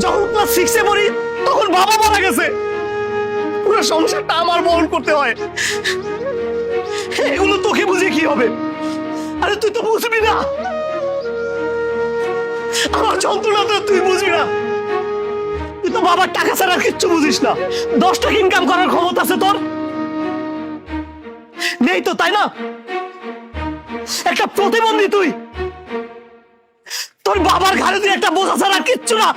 যখন ক্লাস 6 এ পড়ি তখন বাবা মারা গেছে, পুরো সংসারটা আমার বহন করতে হয়। এগুলো তোকে বুঝে কি হবে? আরে তুই তো বুঝবি না, আমার যন্ত্রণা তো তুই বুঝবি না। তুই তো বাবার টাকা ছাড়া কিচ্ছু বুঝিস না। 10 টাকা ইনকাম করার ক্ষমতা আছে তোর? নেই তো, তাই না? একটা প্রতিবন্ধী তুই, তোর বাবার ঘাড়ে দিয়ে একটা বোঝা ছাড়া কিচ্ছু না।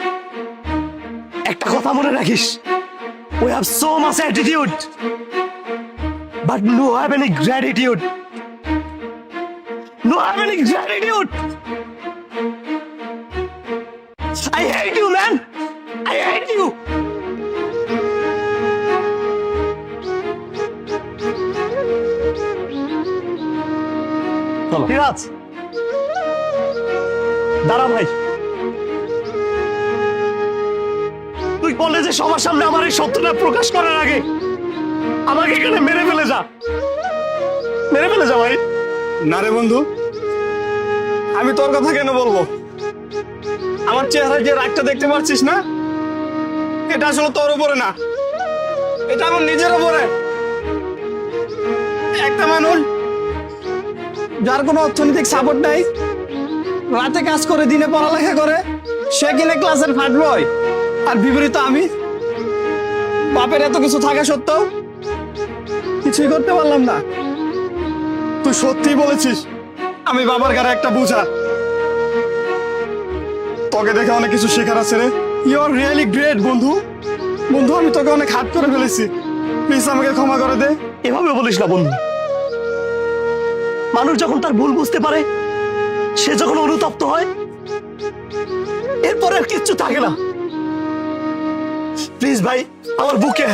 একটা কথা মনে রাখিস, we have so much attitude but no have any gratitude. No have any gratitude. I hate you, man. I hate you. Dhiraj, দাঁড়া ভাই। তুই বললে যে সবার সামনে আমার এই সত্যটা প্রকাশ করার আগে আমাকে এখানে মেরে ফেলে যা, মেরে ফেলে যা ভাই। না রে বন্ধু, আমি তোর কথা কেন বলবো? আমার চেহারায় যে রাগটা দেখতে পাচ্ছিস না, এটা আসলে তোর উপরে না, এটা আমার নিজের উপরে। একটা মানুষ যার কোনো অর্থনৈতিক সাপোর্ট নাই, রাতে কাজ করে দিনে পড়ালেখা করে, সে কিনে ক্লাসের ফার্স্ট বয়। আর বিপরীত আমি, বাপের এত কিছু থাকা সত্ত্বেও কিছুই করতে পারলাম না। তুই সত্যি বলেছিস, আমি বাবার ঘরে একটা বোঝা। তোকে দেখে অনেক কিছু শেখার আছে রে। ইউ আর রিয়েলি গ্রেট বন্ধু। বন্ধু, আমি তোকে অনেক হাত করে ফেলেছি, প্লিজ আমাকে ক্ষমা করে দে। এভাবে বলিস না বন্ধু। মানুষ যখন তার ভুল বুঝতে পারে, সে যখন অনুতপ্ত হয়, এরপরে আর কিচ্ছু থাকে না। প্লিজ ভাই, আমার বুকে